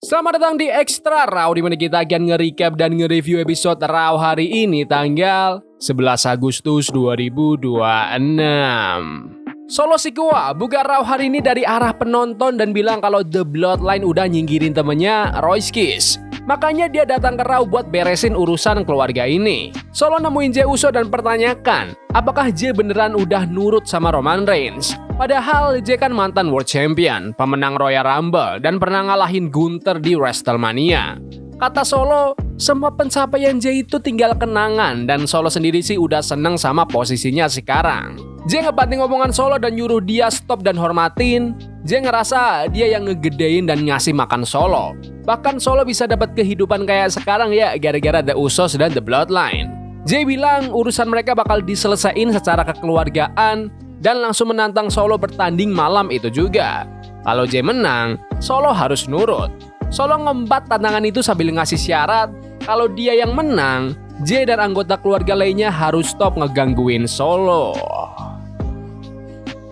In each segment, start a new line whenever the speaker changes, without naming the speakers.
Selamat datang di Extra Raw, di mana kita akan nge-recap dan nge-review episode Raw hari ini tanggal 11 Agustus 2026. Solo Sikoa buka Raw hari ini dari arah penonton dan bilang kalau The Bloodline udah nyingkirin temennya Royce Kiss. Makanya dia datang ke Raw buat beresin urusan keluarga ini. Solo nemuin Jey Uso dan pertanyakan, apakah Jey beneran udah nurut sama Roman Reigns? Padahal Jey kan mantan World Champion, pemenang Royal Rumble, dan pernah ngalahin Gunther di WrestleMania. Kata Solo, semua pencapaian Jey itu tinggal kenangan, dan Solo sendiri sih udah seneng sama posisinya sekarang. Jey ngebanting omongan Solo dan nyuruh dia stop dan hormatin. Jey ngerasa dia yang ngegedein dan ngasih makan Solo. Bahkan Solo bisa dapat kehidupan kayak sekarang ya gara-gara The Usos dan The Bloodline. Jey bilang urusan mereka bakal diselesain secara kekeluargaan dan langsung menantang Solo bertanding malam itu juga. Kalau Jey menang, Solo harus nurut. Solo ngembat tantangan itu sambil ngasih syarat kalau dia yang menang, Jey dan anggota keluarga lainnya harus stop ngegangguin Solo.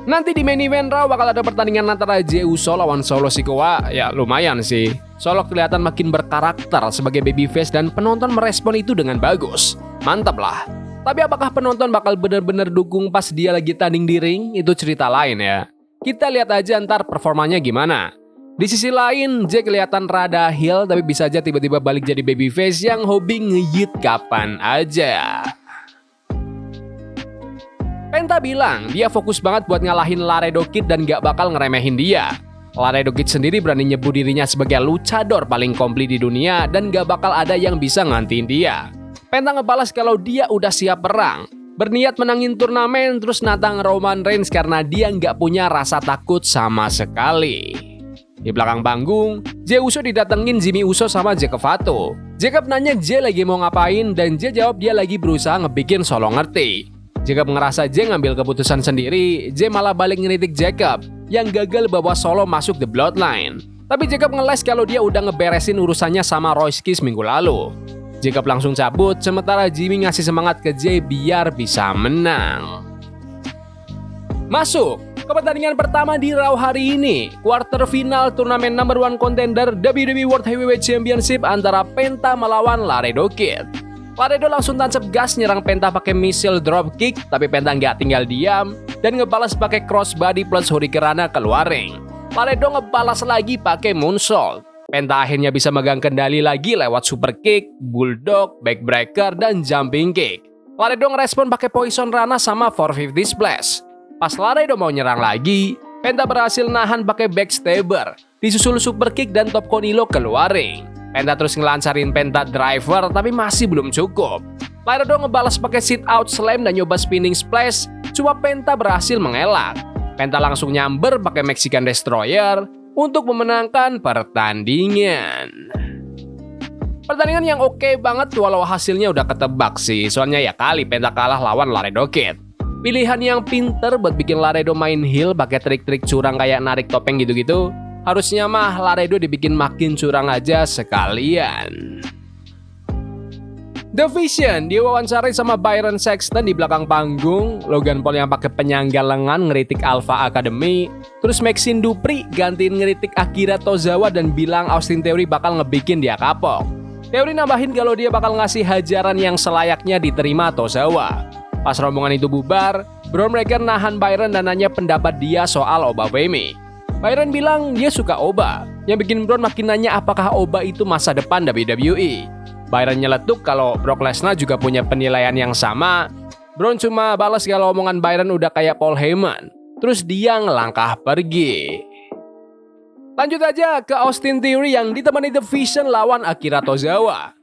Nanti di main event Raw bakal ada pertandingan antara Jey Uso lawan Solo Sikoa. Ya lumayan sih. Solo kelihatan makin berkarakter sebagai babyface dan penonton merespon itu dengan bagus. Mantap lah. Tapi apakah penonton bakal benar-benar dukung pas dia lagi tanding di ring? Itu cerita lain ya. Kita lihat aja ntar performanya gimana. Di sisi lain, Jey kelihatan rada heel tapi bisa aja tiba-tiba balik jadi babyface yang hobi ngeyit kapan aja. Penta bilang dia fokus banget buat ngalahin Laredo Kid dan gak bakal ngeremehin dia. Laredo Kid sendiri berani nyebut dirinya sebagai luchador paling komplit di dunia dan gak bakal ada yang bisa ngantiin dia. Penta ngebalas kalau dia udah siap perang, berniat menangin turnamen terus nantang Roman Reigns karena dia nggak punya rasa takut sama sekali. Di belakang panggung, Jey Uso didatengin Jimmy Uso sama Jacob Fatu. Jacob nanya Jey lagi mau ngapain dan Jey jawab dia lagi berusaha ngebikin Solo ngerti. Jacob ngerasa Jey ngambil keputusan sendiri, Jey malah balik ngeritik Jacob yang gagal bawa Solo masuk The Bloodline. Tapi Jacob ngeles kalau dia udah ngeberesin urusannya sama Royce Kiss minggu lalu. Jacob langsung cabut, sementara Jimmy ngasih semangat ke Jey biar bisa menang. Masuk ke pertandingan pertama di Raw hari ini, quarter final turnamen number 1 contender WWE World Heavyweight Championship antara Penta melawan Laredo Kid. Laredo langsung tancap gas nyerang Penta pakai missile dropkick, tapi Penta nggak tinggal diam dan ngebalas pakai crossbody plus hurricanrana keluar ring. Laredo ngebalas lagi pakai moonsault. Penta akhirnya bisa megang kendali lagi lewat super kick, bulldog, backbreaker, dan jumping kick. Laredo ngerespon pakai poison rana sama 450 splash. Pas Laredo mau nyerang lagi, Penta berhasil nahan pakai backstabber, disusul super kick dan top konilo keluar ring. Penta terus ngelancarin Penta driver tapi masih belum cukup. Laredo ngebalas pakai sit out slam dan nyoba spinning splash, cuma Penta berhasil mengelak. Penta langsung nyamber pakai Mexican Destroyer untuk memenangkan pertandingan. Pertandingan yang oke banget walau hasilnya udah ketebak sih. Soalnya ya kali Penta kalah lawan Laredo Kid. Pilihan yang pinter buat bikin Laredo main heel pakai trik-trik curang kayak narik topeng gitu-gitu. Harusnya mah Laredo dibikin makin curang aja sekalian. The Vision diwawancarai sama Byron Saxton di belakang panggung. Logan Paul yang pakai penyangga lengan ngeritik Alpha Academy. Terus Maxine Dupri gantiin ngeritik Akira Tozawa dan bilang Austin Theory bakal ngebikin dia kapok. Theory nambahin kalau dia bakal ngasih hajaran yang selayaknya diterima Tozawa. Pas rombongan itu bubar, Bron Breakker nahan Byron dan nanya pendapat dia soal Oba Femi. Byron bilang dia suka Oba, yang bikin Bron makin nanya apakah Oba itu masa depan WWE. Byron nyeletuk kalau Brock Lesnar juga punya penilaian yang sama. Bron cuma balas kalau omongan Byron udah kayak Paul Heyman. Terus dia ngelangkah pergi. Lanjut aja ke Austin Theory yang ditemani The Vision lawan Akira Tozawa.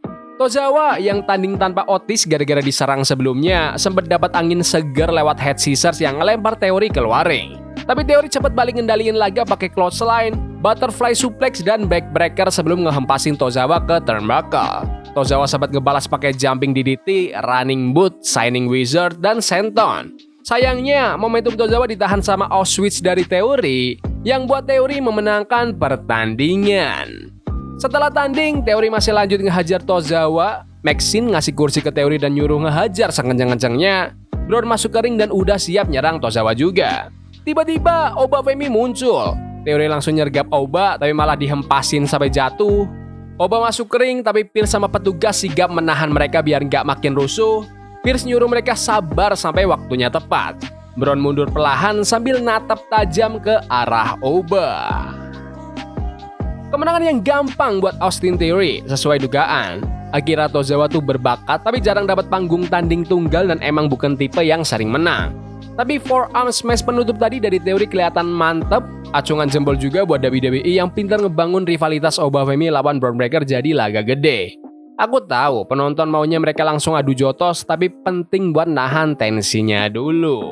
Tozawa yang tanding tanpa Otis gara-gara diserang sebelumnya sempat dapat angin seger lewat head scissors yang ngelempar Theory keluar ring. Tapi Theory cepat balik ngendaliin laga pakai clothesline, butterfly suplex dan backbreaker sebelum ngehempasin Tozawa ke turnbuckle. Tozawa sempat ngebalas pakai jumping DDT, running boot, signing wizard, dan senton. Sayangnya, momentum Tozawa ditahan sama Auschwitz dari Theory yang buat Theory memenangkan pertandingan. Setelah tanding, Theory masih lanjut ngehajar Tozawa. Maxine ngasih kursi ke Theory dan nyuruh ngehajar sekencang-kencangnya. Bron masuk ke ring dan udah siap nyerang Tozawa juga. Tiba-tiba Oba Femi muncul. Theory langsung nyergap Oba tapi malah dihempasin sampai jatuh. Oba masuk ke ring tapi Pierce sama petugas sigap menahan mereka biar nggak makin rusuh. Pierce nyuruh mereka sabar sampai waktunya tepat. Braun mundur perlahan sambil natap tajam ke arah Oba. Kemenangan yang gampang buat Austin Theory sesuai dugaan. Akira Tozawa tuh berbakat tapi jarang dapat panggung tanding tunggal dan emang bukan tipe yang sering menang. Tapi forearm smash penutup tadi dari Theory kelihatan mantep. Acungan jempol juga buat WWE yang pintar ngebangun rivalitas Obafemi lawan Bron Breakker jadi laga gede. Aku tahu penonton maunya mereka langsung adu jotos, tapi penting buat nahan tensinya dulu.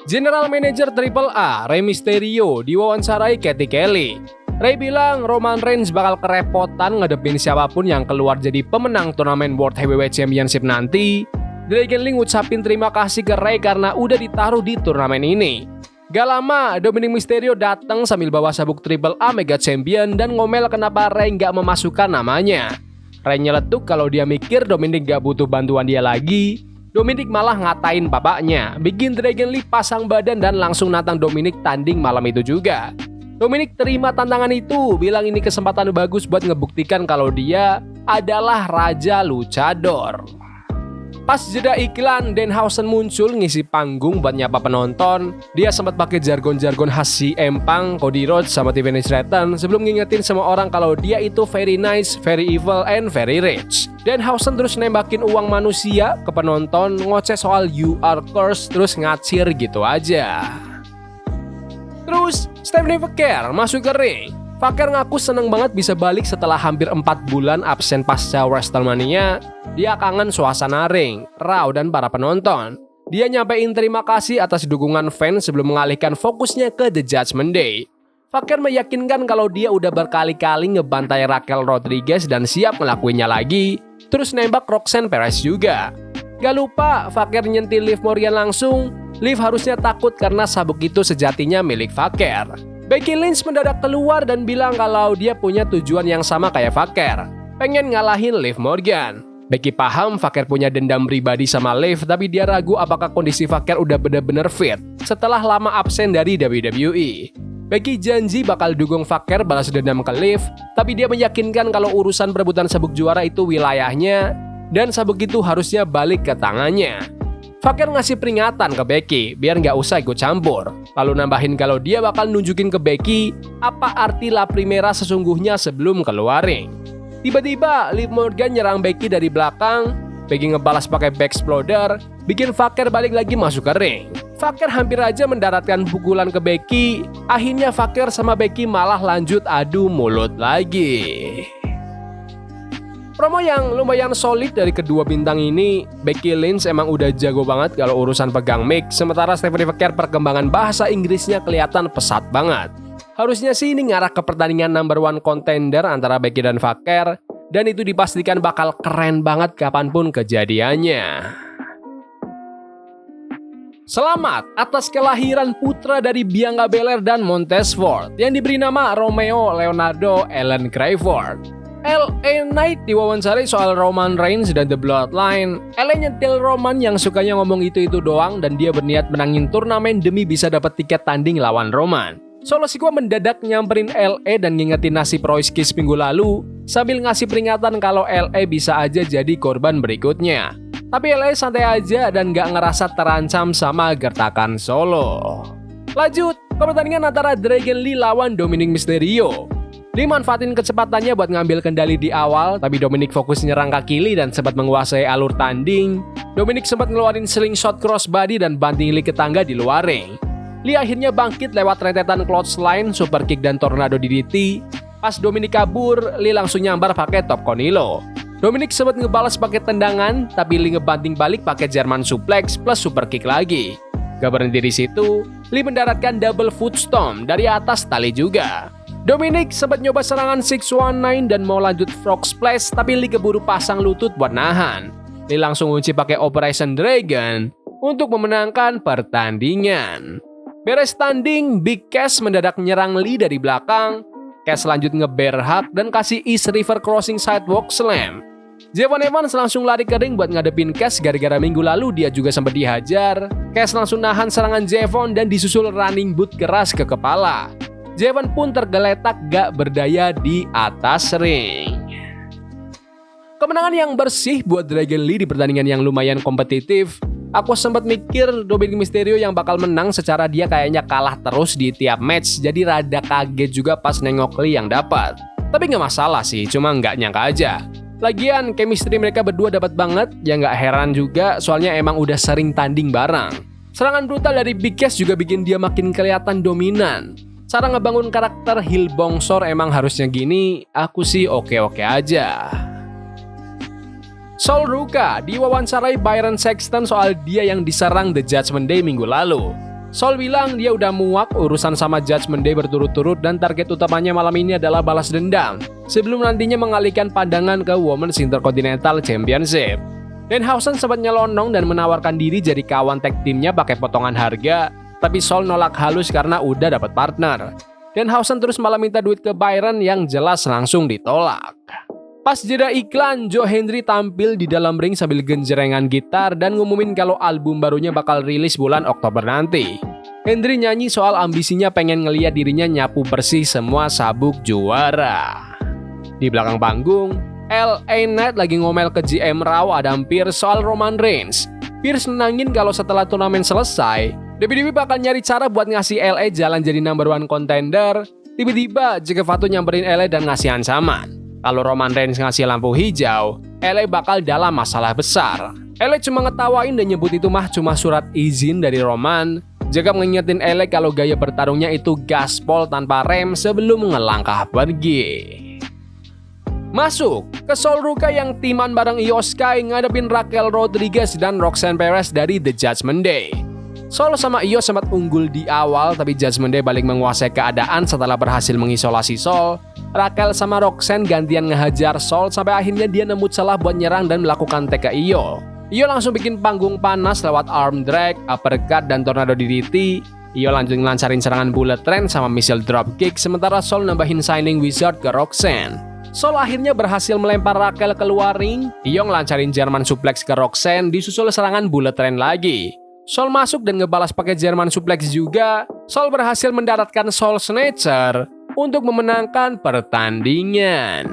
General Manager AAA, Rey Mysterio, diwawancarai Cathy Kelly. Rey bilang Roman Reigns bakal kerepotan ngadepin siapapun yang keluar jadi pemenang turnamen World Heavyweight Championship nanti. Dragon Lee ngucapin terima kasih ke Rey karena udah ditaruh di turnamen ini. Gak lama, Dominic Mysterio datang sambil bawa sabuk AAA Mega Champion dan ngomel kenapa Rey nggak memasukkan namanya. Rey nyeletuk kalau dia mikir Dominic gak butuh bantuan dia lagi. Dominic malah ngatain bapaknya, bikin Dragon Lee pasang badan dan langsung nantang Dominic tanding malam itu juga. Dominic terima tantangan itu, bilang ini kesempatan bagus buat ngebuktikan kalau dia adalah Raja Luchador. Pas jeda iklan, Danhausen muncul ngisi panggung buat nyapa penonton. Dia sempat pakai jargon-jargon khas CM Punk, Cody Rhodes, sama Tiffany Stratton sebelum ngingetin semua orang kalau dia itu very nice, very evil, and very rich. Danhausen terus nembakin uang manusia ke penonton, ngoceh soal you are cursed, terus ngacir gitu aja. Terus, Stephanie Vaquer masuk ke ring. Vaquer ngaku seneng banget bisa balik setelah hampir 4 bulan absen pasca WrestleMania. Dia kangen suasana ring, Raw, dan para penonton. Dia nyampein terima kasih atas dukungan fans sebelum mengalihkan fokusnya ke The Judgment Day. Vaquer meyakinkan kalau dia udah berkali-kali ngebantai Raquel Rodriguez dan siap ngelakuinnya lagi. Terus nembak Roxanne Perez juga. Gak lupa, Vaquer nyentil Liv Morgan langsung. Liv harusnya takut karena sabuk itu sejatinya milik Vaquer. Becky Lynch mendadak keluar dan bilang kalau dia punya tujuan yang sama kayak Vaquer, pengen ngalahin Liv Morgan. Becky paham Vaquer punya dendam pribadi sama Liv, tapi dia ragu apakah kondisi Vaquer udah bener-bener fit setelah lama absen dari WWE. Becky janji bakal dukung Vaquer balas dendam ke Liv, tapi dia meyakinkan kalau urusan perebutan sabuk juara itu wilayahnya dan sabuk itu harusnya balik ke tangannya. Vaquer ngasih peringatan ke Becky biar nggak usah ikut campur, lalu nambahin kalau dia bakal nunjukin ke Becky apa arti La Primera sesungguhnya sebelum keluar ring. Tiba-tiba Liv Morgan nyerang Becky dari belakang. Becky ngebalas pakai backsploder, bikin Vaquer balik lagi masuk ke ring. Vaquer hampir aja mendaratkan pukulan ke Becky. Akhirnya Vaquer sama Becky malah lanjut adu mulut lagi. Promo yang lumayan solid dari kedua bintang ini. Becky Lynch emang udah jago banget kalau urusan pegang mic, sementara Stephanie Vaquer perkembangan bahasa Inggrisnya kelihatan pesat banget. Harusnya sih ini ngarah ke pertandingan number 1 contender antara Becky dan Vaquer, dan itu dipastikan bakal keren banget kapanpun kejadiannya. Selamat atas kelahiran putra dari Bianca Belair dan Montez Ford yang diberi nama Romeo Leonardo Allen Crawford. LA Knight diwawancarai soal Roman Reigns dan The Bloodline. LA nyetil Roman yang sukanya ngomong itu-itu doang dan dia berniat menangin turnamen demi bisa dapat tiket tanding lawan Roman. Solo Sikoa mendadak nyamperin LA dan ngingetin nasib Royce Kiss minggu lalu sambil ngasih peringatan kalau LA bisa aja jadi korban berikutnya. Tapi LA santai aja dan gak ngerasa terancam sama gertakan Solo. Lanjut ke pertandingan antara Dragon Lee lawan Dominic Mysterio. Lee manfaatin kecepatannya buat ngambil kendali di awal, tapi Dominic fokus nyerang kaki Lee dan sempat menguasai alur tanding. Dominic sempat ngeluarin slingshot crossbody dan banting Lee ke tangga di luar ring. Lee akhirnya bangkit lewat rentetan clothesline, super kick dan tornado DDT. Pas Dominic kabur, Lee langsung nyambar pakai top Conilo. Dominic sempat ngebalas pakai tendangan, tapi Lee ngebanting balik pakai German suplex plus super kick lagi. Gak berhenti di situ, Lee mendaratkan double foot stomp dari atas tali juga. Dominic sempat nyoba serangan 619 dan mau lanjut frog splash, tapi Lee keburu pasang lutut buat nahan. Lee langsung kunci pakai Operation Dragon untuk memenangkan pertandingan. Beres tanding, Big Cass mendadak nyerang Lee dari belakang. Cass lanjut nge-bear hug dan kasih East River Crossing Sidewalk Slam. Javon Evans langsung lari ke ring buat ngadepin Cass gara-gara minggu lalu dia juga sempat dihajar. Cass langsung nahan serangan Javon dan disusul running boot keras ke kepala. Javon pun tergeletak gak berdaya di atas ring. Kemenangan yang bersih buat Dragon Lee di pertandingan yang lumayan kompetitif. Aku sempat mikir Dominic Mysterio yang bakal menang secara dia kayaknya kalah terus di tiap match. Jadi rada kaget juga pas nengok Lee yang dapat. Tapi nggak masalah sih, cuma nggak nyangka aja. Lagian chemistry mereka berdua dapat banget, ya nggak heran juga soalnya emang udah sering tanding bareng. Serangan brutal dari Big Cass juga bikin dia makin kelihatan dominan. Cara ngebangun karakter heel bongsor emang harusnya gini, aku sih oke-oke aja. Sol Ruka diwawancarai Byron Saxton soal dia yang diserang The Judgment Day minggu lalu. Sol bilang dia udah muak urusan sama Judgment Day berturut-turut dan target utamanya malam ini adalah balas dendam sebelum nantinya mengalihkan pandangan ke Women's Intercontinental Championship. Danhausen sempat nyelonong dan menawarkan diri jadi kawan tag timnya pakai potongan harga, tapi Sol nolak halus karena udah dapat partner. Danhausen terus malah minta duit ke Byron yang jelas langsung ditolak. Pas jeda iklan, Joe Hendry tampil di dalam ring sambil genjrengan gitar dan ngumumin kalau album barunya bakal rilis bulan Oktober nanti. Hendry nyanyi soal ambisinya pengen ngeliat dirinya nyapu bersih semua sabuk juara. Di belakang panggung, LA Knight lagi ngomel ke GM Raw Adam Pearce soal Roman Reigns. Pearce nenangin kalau setelah turnamen selesai, WWE bakal nyari cara buat ngasih LA jalan jadi number one contender. Tiba-tiba Jake Fatu nyamperin LA dan ngasih ancaman. Kalau Roman Reigns ngasih lampu hijau, LA bakal dalam masalah besar. LA cuma ngetawain dan nyebut itu mah cuma surat izin dari Roman. Jaga mengingetin LA kalau gaya bertarungnya itu gaspol tanpa rem sebelum ngelangkah pergi. Masuk ke Sol Ruka yang timan bareng Io Sky ngadepin Raquel Rodriguez dan Roxanne Perez dari The Judgment Day. Sol sama Io sempat unggul di awal, tapi Judgment Day balik menguasai keadaan setelah berhasil mengisolasi Sol. Raquel sama Roxanne gantian ngehajar Sol sampai akhirnya dia nemu celah buat nyerang dan melakukan tag ke Io. Io langsung bikin panggung panas lewat arm drag, uppercut, dan tornado DDT. Io lanjut ngelancarin serangan bullet train sama missile dropkick, sementara Sol nambahin signing wizard ke Roxanne. Sol akhirnya berhasil melempar Raquel keluar ring. Io ngelancarin German suplex ke Roxanne, disusul serangan bullet train lagi. Sol masuk dan ngebalas pakai German suplex juga. Sol berhasil mendaratkan Soul Snatcher untuk memenangkan pertandingan.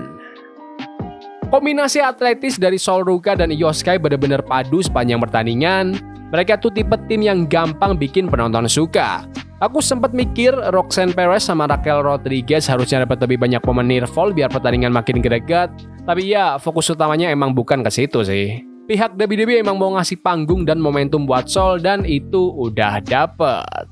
Kombinasi atletis dari Sol Ruka dan Io Sky benar-benar padu sepanjang pertandingan. Mereka tuh tipe tim yang gampang bikin penonton suka. Aku sempat mikir Roxanne Perez sama Raquel Rodriguez harusnya dapat lebih banyak momen near fall biar pertandingan makin greget. Tapi ya, fokus utamanya emang bukan ke situ sih. Pihak WWE emang mau ngasih panggung dan momentum buat Sol dan itu udah dapet.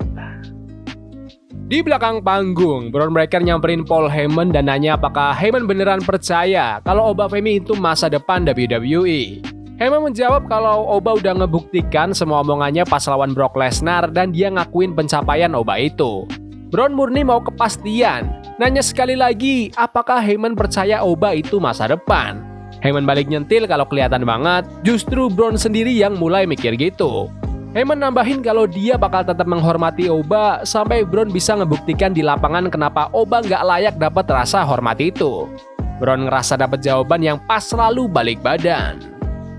Di belakang panggung, Braun Breaker nyamperin Paul Heyman dan nanya apakah Heyman beneran percaya kalau Oba Femi itu masa depan WWE. Heyman menjawab kalau Oba udah ngebuktikan semua omongannya pas lawan Brock Lesnar dan dia ngakuin pencapaian Oba itu. Braun murni mau kepastian, nanya sekali lagi apakah Heyman percaya Oba itu masa depan. Heyman balik nyentil kalau kelihatan banget, justru Braun sendiri yang mulai mikir gitu. Heyman nambahin kalau dia bakal tetap menghormati Oba sampai Braun bisa ngebuktikan di lapangan kenapa Oba nggak layak dapat rasa hormat itu. Braun ngerasa dapat jawaban yang pas lalu balik badan.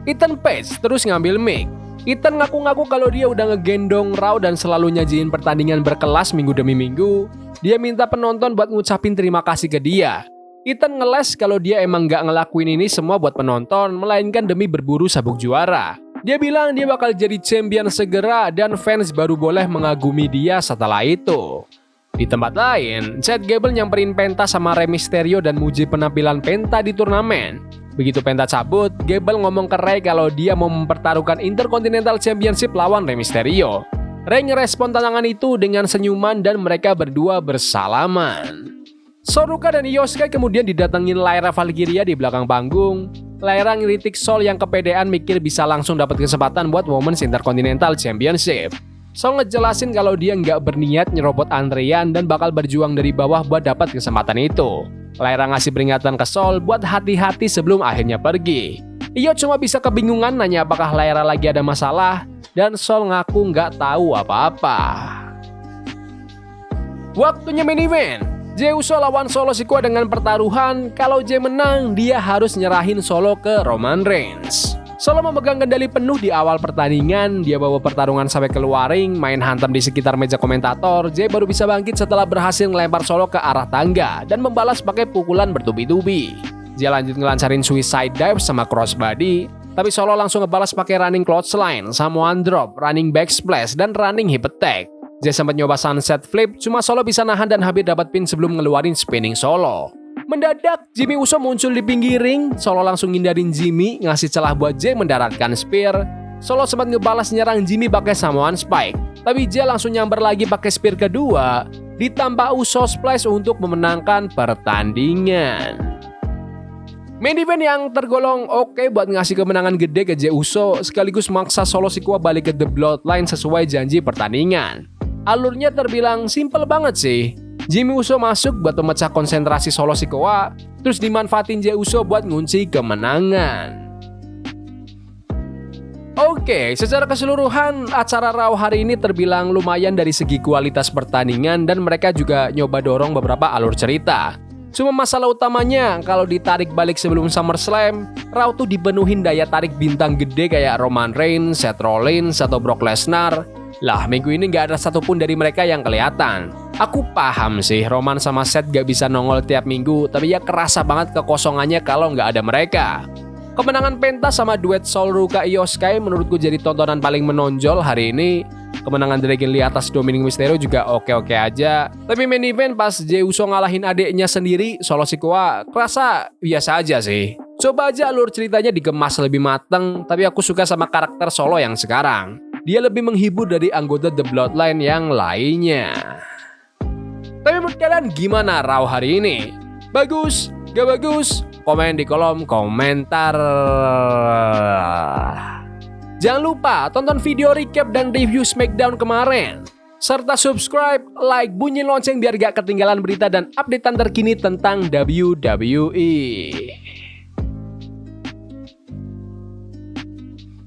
Ethan Page terus ngambil mic. Ethan ngaku-ngaku kalau dia udah ngegendong Raw dan selalu nyajiin pertandingan berkelas minggu demi minggu. Dia minta penonton buat ngucapin terima kasih ke dia. Ethan ngeles kalau dia emang gak ngelakuin ini semua buat penonton, melainkan demi berburu sabuk juara. Dia bilang dia bakal jadi champion segera dan fans baru boleh mengagumi dia setelah itu. Di tempat lain, Chad Gable nyamperin Penta sama Rey Mysterio dan muji penampilan Penta di turnamen. Begitu Penta cabut, Gable ngomong ke Rey kalau dia mau mempertaruhkan Intercontinental Championship lawan Rey Mysterio. Rey ngerespon tantangan itu dengan senyuman dan mereka berdua bersalaman. Sol Ruka dan Io Sky kemudian didatengin Lyra Valkyria di belakang panggung. Lyra ngeritik Sol yang kepedean mikir bisa langsung dapat kesempatan buat Women's Intercontinental Championship. Sol ngejelasin kalau dia nggak berniat nyerobot antrean dan bakal berjuang dari bawah buat dapat kesempatan itu. Lyra ngasih peringatan ke Sol buat hati-hati sebelum akhirnya pergi. Io cuma bisa kebingungan nanya apakah Lyra lagi ada masalah dan Sol ngaku nggak tahu apa-apa. Waktunya main event. Jey Uso lawan Solo Sikoa dengan pertaruhan, kalau Jey menang, dia harus nyerahin Solo ke Roman Reigns. Solo memegang kendali penuh di awal pertandingan, dia bawa pertarungan sampai keluar ring, main hantam di sekitar meja komentator. Jey baru bisa bangkit setelah berhasil melempar Solo ke arah tangga dan membalas pakai pukulan bertubi-tubi. Jey lanjut ngelancarin suicide dive sama crossbody, tapi Solo langsung ngebalas pakai running clothesline, Samoan drop, running back splash, dan running hip attack. Jey sempat nyoba sunset flip, cuma Solo bisa nahan dan hampir dapat pin sebelum ngeluarin spinning Solo. Mendadak, Jimmy Uso muncul di pinggir ring, Solo langsung ngindarin Jimmy, ngasih celah buat Jey mendaratkan spear. Solo sempat ngebalas nyerang Jimmy pakai Samoan spike, tapi Jey langsung nyamber lagi pakai spear kedua, ditambah Uso splash untuk memenangkan pertandingan. Main event yang tergolong oke buat ngasih kemenangan gede ke Jey Uso, sekaligus maksa Solo Sikoa balik ke The Bloodline sesuai janji pertandingan. Alurnya terbilang simple banget sih. Jimmy Uso masuk buat memecah konsentrasi Solo Sikoa, terus dimanfaatin Jey Uso buat ngunci kemenangan. Oke, secara keseluruhan acara Raw hari ini terbilang lumayan dari segi kualitas pertandingan dan mereka juga nyoba dorong beberapa alur cerita. Cuma masalah utamanya, kalau ditarik balik sebelum SummerSlam, Raw tuh dipenuhin daya tarik bintang gede kayak Roman Reigns, Seth Rollins, atau Brock Lesnar. Lah, minggu ini gak ada satupun dari mereka yang kelihatan. Aku paham sih, Roman sama Seth gak bisa nongol tiap minggu, tapi ya kerasa banget kekosongannya kalau gak ada mereka. Kemenangan Penta sama duet Sol Ruka Io Sky menurutku jadi tontonan paling menonjol hari ini. Kemenangan Dragon Lee atas Dominic Mysterio juga oke-oke aja. Tapi main event pas Jey Uso ngalahin adeknya sendiri, Solo Sikoa, kerasa biasa aja sih. Coba aja alur ceritanya dikemas lebih mateng, tapi aku suka sama karakter Solo yang sekarang. Dia lebih menghibur dari anggota The Bloodline yang lainnya. Tapi menurut kalian gimana Raw hari ini? Bagus? Gak bagus? Komen di kolom komentar. Jangan lupa tonton video recap dan review SmackDown kemarin. Serta subscribe, like, bunyi lonceng biar gak ketinggalan berita dan updatean terkini tentang WWE.